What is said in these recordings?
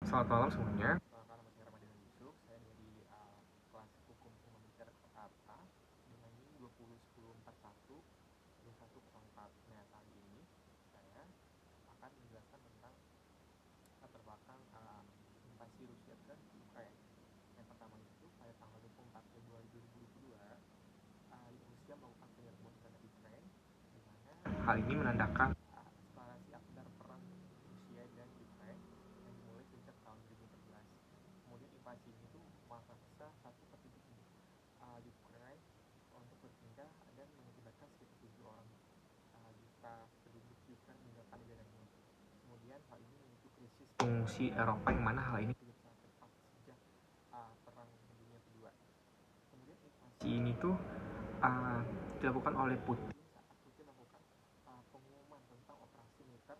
Selamat malam semuanya. Perkenalkan, nama saya Ramadhan Yusuf. Saya dari kelas Hukum Humaniter Jakarta dengan NIM 2010412104. Nah, kali ini saya akan menjelaskan tentang latar belakang invasi Rusia ke Ukraina. Yang pertama itu pada tanggal 24 Februari 2022, Rusia melakukan penyerbuan terhadap Ukraina, di mana Hal ini menandakan eskalasi akbar perang Rusia dan Ukraina yang dimulai sejak tahun 2014. Kemudian invasi ini tuh memaksa satu petitum Ukraina untuk berpindah dan mengakibatkan sekitar 7 orang juta penduduk Ukraina meninggalkan negaranya. Kemudian hal ini memicu krisis fungsi Eropa yang mana hal ini begitu sangat cepat sejak perang dunia kedua. Kemudian invasi ini tuh dilakukan oleh Putin saat Putin melakukan pengumuman tentang operasi militer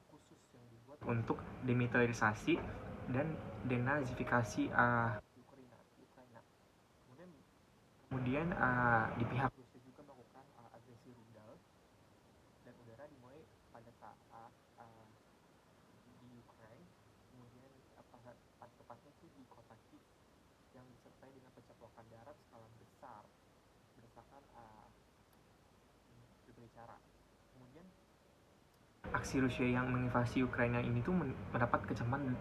khusus yang dibuat untuk demilitarisasi dan denazifikasi Ukraina. Kemudian kemudian di pihak Rusia juga melakukan agresi rudal dan udara dimulai pada saat di Ukraina. Kemudian tepatnya itu di kota Kiev yang disertai dengan pencaplokan darat skala besar berdasarkan berbagai cara. Kemudian aksi Rusia yang menginvasi Ukraina ini tuh mendapat kecaman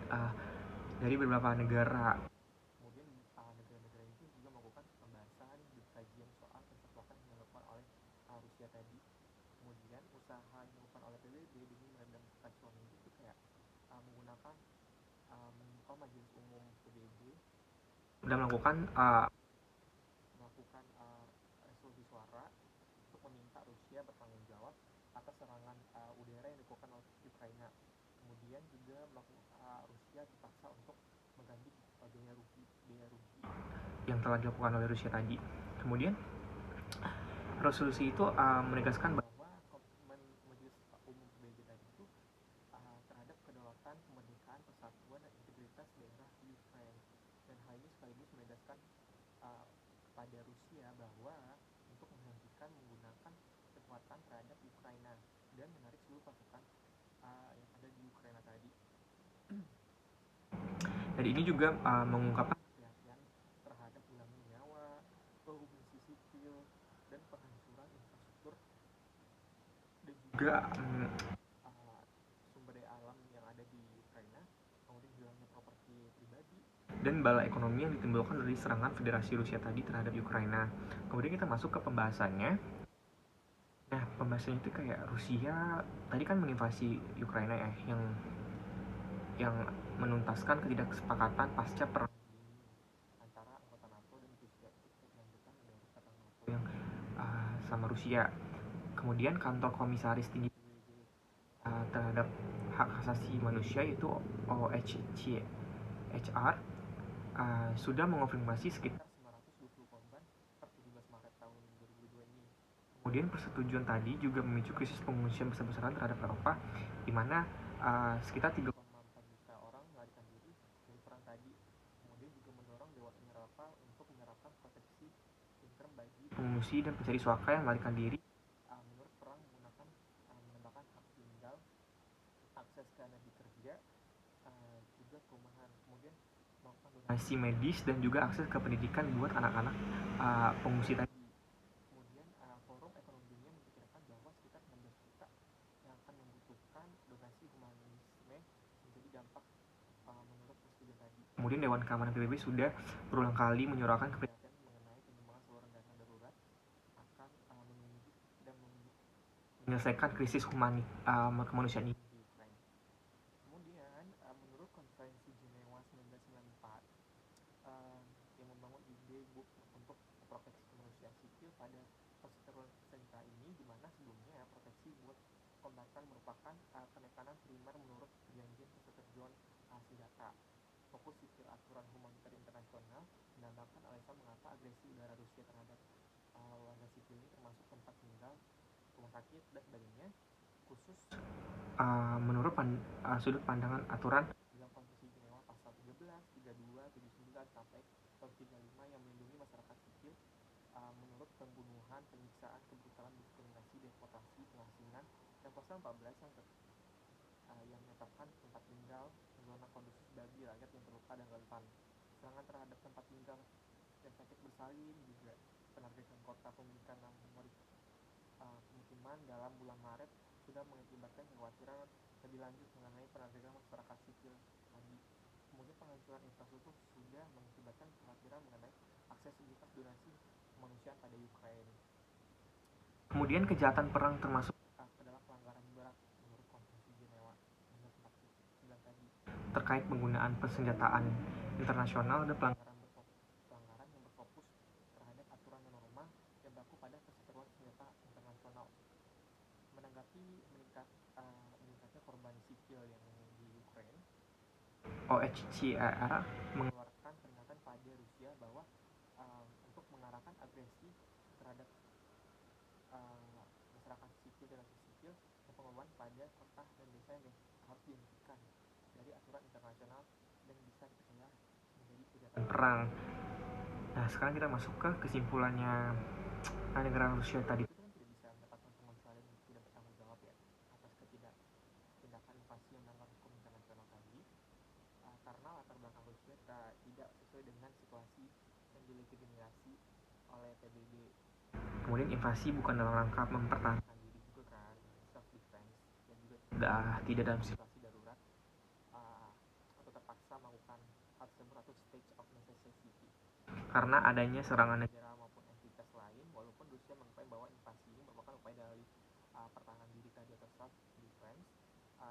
dari beberapa negara. kemudian negara-negara itu juga melakukan pembahasan dan kajian soal pencaplokan yang dilakukan oleh Rusia tadi. Kemudian usaha yang dilakukan oleh PBB demi meredam kekacauan itu kayak menggunakan membuka majelis umum PBB Dan melakukan resolusi suara untuk meminta Rusia bertanggung jawab atas serangan udara yang dilakukan oleh Ukraina. Kemudian juga Rusia dipaksa untuk mengganti biaya rugi yang telah dilakukan oleh Rusia tadi. Kemudian resolusi itu menegaskan bahwa komitmen majelis umum PBB tadi itu terhadap kedaulatan, kemerdekaan, persatuan, dan integritas daerah Ukraina. Dan hal ini sekaligus menegaskan kepada Rusia bahwa untuk menghentikan menggunakan kekuatan terhadap Ukraina dan menarik seluruh pasukan yang ada di Ukraina tadi. dan ini juga mengungkapkan Kehati-hatian terhadap hilangnya nyawa, pengungsi sipil, dan penghancuran infrastruktur dan juga sumber daya alam yang ada di Ukraina, kemudian hilangnya properti pribadi dan bala ekonomi yang ditimbulkan dari serangan Federasi Rusia tadi terhadap Ukraina. Kemudian kita masuk ke pembahasannya. Nah, pembahasannya itu kayak Rusia tadi kan menginvasi Ukraina ya, yang menuntaskan ketidaksepakatan pasca perang antara anggota NATO dan Rusia itu terkait melanjutkan dari perang NATO yang sama Rusia. Kemudian kantor komisaris tinggi PBB terhadap hak asasi manusia yaitu OHCHR sudah mengonfirmasi sekitar 920 korban per 17 Maret tahun 2022 ini. Kemudian persetujuan tadi juga memicu krisis pengungsian besar-besaran terhadap Eropa, di mana sekitar 3,4 juta orang melarikan diri dari perang tadi. Kemudian juga mendorong Dewan Eropa untuk menerapkan proteksi intern bagi pengungsi dan pencari suaka yang melarikan diri. menurut perang menggunakan menambahkan hak tinggal, akses ke energi kerja, juga perumahan. Kemudian melakukan Donasi medis dan juga akses ke pendidikan buat anak-anak pengungsi tadi. Kemudian Forum Ekonomi Dunia memperkirakan bahwa sekitar 16 juta yang akan membutuhkan donasi humanisme menjadi dampak menurut persetujuan tadi. Kemudian Dewan Keamanan PBB sudah berulang kali menyuarakan Perhatian mengenai penyumbang saluran dana darurat akan menunjuk dan menyelesaikan krisis kemanusiaan ini. di Ukraina. Kemudian menurut Konferensi Jenewa 1994 yang membangun ide untuk proteksi kemanusiaan sipil pada perseteruan senjata ini, di mana sebelumnya proteksi buat kombatan merupakan penekanan primer menurut perjanjian perseteruan senjata. Fokus sipil aturan humaniter internasional menambahkan alasan mengapa agresi udara Rusia terhadap warga sipil ini termasuk tempat tinggal, rumah sakit, dan sebagainya, khusus menurut sudut pandangan aturan dalam Konvensi Jenewa pasal 13, 32, 79 sampai 35 yang melindungi masyarakat sipil menurut pembunuhan, penyiksaan, kebrutalan, diskriminasi, deportasi, pengasingan, dan pasal 14 yang menetapkan tempat tinggal, zona padang rentan, serangan terhadap tempat tinggal dan sakit bersalin juga, penargetan kota pemukiman dalam bulan Maret sudah mengakibatkan kekhawatiran lebih lanjut mengenai penargetan masyarakat sipil tadi. Kemudian penghancuran infrastruktur sudah mengakibatkan kekhawatiran mengenai aksesibilitas donasi kemanusiaan pada Ukraina. Kemudian kejahatan perang termasuk Adalah pelanggaran berat menurut Konvensi Jenewa 1949 tadi. terkait penggunaan persenjataan internasional dan Pelanggaran yang berfokus terhadap aturan dan norma yang berlaku pada perseteruan senjata internasional. Menanggapi meningkatnya korban sipil yang di Ukraina, OHCHR mengeluarkan peringatan pada Rusia bahwa untuk mengarahkan agresi terhadap masyarakat sipil dan rakyat sipil dan pengorbanan pada kota dan desa yang harus dihentikan dari aturan internasional dan bisa dipercaya menjadi kejahatan perang. Nah, sekarang kita masuk ke kesimpulannya negara Rusia tadi. Itu kan tidak bisa mendapatkan pengecualian dan tidak bertanggung jawab ya atas tindakan invasi yang melanggar hukum internasional tadi, karena latar belakang Rusia tidak sesuai dengan situasi yang dilegitimasi oleh PBB. Kemudian invasi bukan dalam rangka mempertahankan diri juga kan, self defense, dan juga tidak dalam situasi darurat atau terpaksa melakukan hal tersebut atau stage of necessity karena adanya serangan negara maupun entitas lain. Walaupun Rusia mengklaim bahwa invasi ini merupakan upaya dari pertahanan diri tadi atau self defense,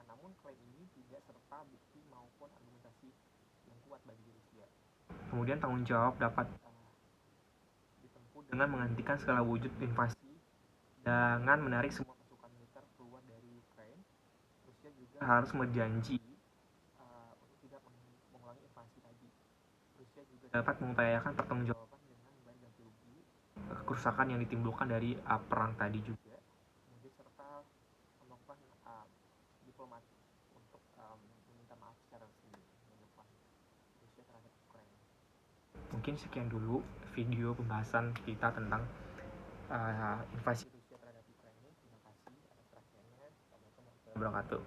namun klaim ini tidak serta bukti maupun argumentasi yang kuat bagi Rusia. Kemudian tanggung jawab dapat ditempuh dengan menghentikan segala wujud invasi dengan menarik semua pasukan militer keluar dari Ukraina. Rusia juga harus berjanji untuk tidak mengulangi invasi tadi. Rusia juga dapat mengupayakan pertanggungjawaban dengan membayar ganti rugi kerusakan yang ditimbulkan dari perang tadi juga. Kemudian serta melakukan diplomatik untuk meminta maaf secara resmi menyebabkan Rusia terhadap Ukraina. Mungkin sekian dulu video pembahasan kita tentang invasi Rusia terhadap Ukraina. Terima kasih atas perhatiannya. Assalamualaikum warahmatullahi wabarakatuh.